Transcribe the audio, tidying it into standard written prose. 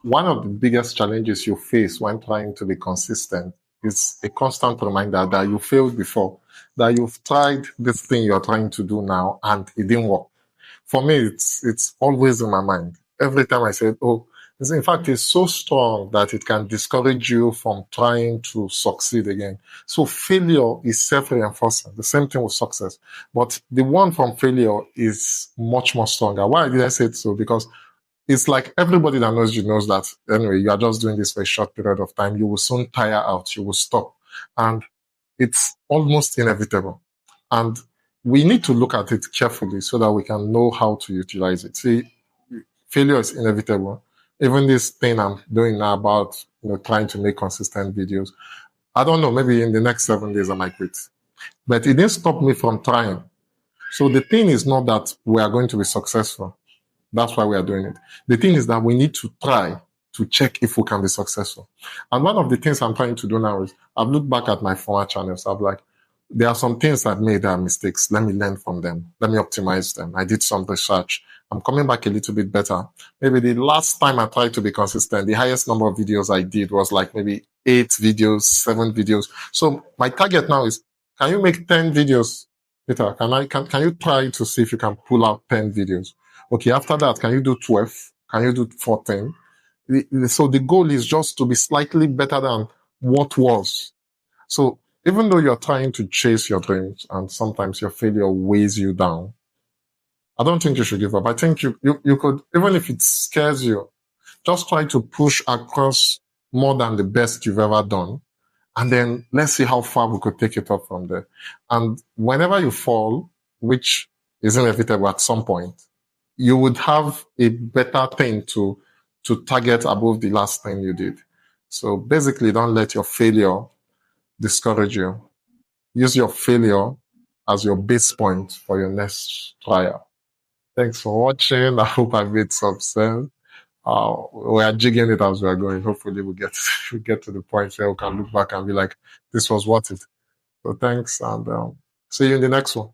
one of the biggest challenges you face when trying to be consistent is a constant reminder that you failed before, that you've tried this thing you're trying to do now and it didn't work. For me, it's always in my mind. Every time I say, oh, in fact, it's so strong that it can discourage you from trying to succeed again. So failure is self-reinforcing. The same thing with success. But the one from failure is much more stronger. Why did I say it so? Because it's like everybody that knows you knows that anyway, you are just doing this for a short period of time. You will soon tire out. You will stop. And it's almost inevitable. And we need to look at it carefully so that we can know how to utilize it. See, failure is inevitable. Even this thing I'm doing now about trying to make consistent videos, I don't know, maybe in the next 7 days I might quit. But it didn't stop me from trying. So the thing is not that we are going to be successful. That's why we are doing it. The thing is that we need to try to check if we can be successful. And one of the things I'm trying to do now is I've looked back at my former channels. I'm like, there are some things I've made that are mistakes. Let me learn from them. Let me optimize them. I did some research. I'm coming back a little bit better. Maybe the last time I tried to be consistent, the highest number of videos I did was like maybe 8 videos, 7 videos. So my target now is, can you make 10 videos? Peter, can you try to see if you can pull out 10 videos? Okay, after that, can you do 12? Can you do 14? So the goal is just to be slightly better than what was. So even though you're trying to chase your dreams and sometimes your failure weighs you down, I don't think you should give up. I think you could, even if it scares you, just try to push across more than the best you've ever done. And then let's see how far we could take it up from there. And whenever you fall, which is inevitable at some point, you would have a better thing to target above the last thing you did. So basically, don't let your failure discourage you. Use your failure as your base point for your next trial. Thanks for watching. I hope I made some sense. We are jigging it as we are going. Hopefully we get to the point where we can look back and be like, this was worth it. So thanks, and see you in the next one.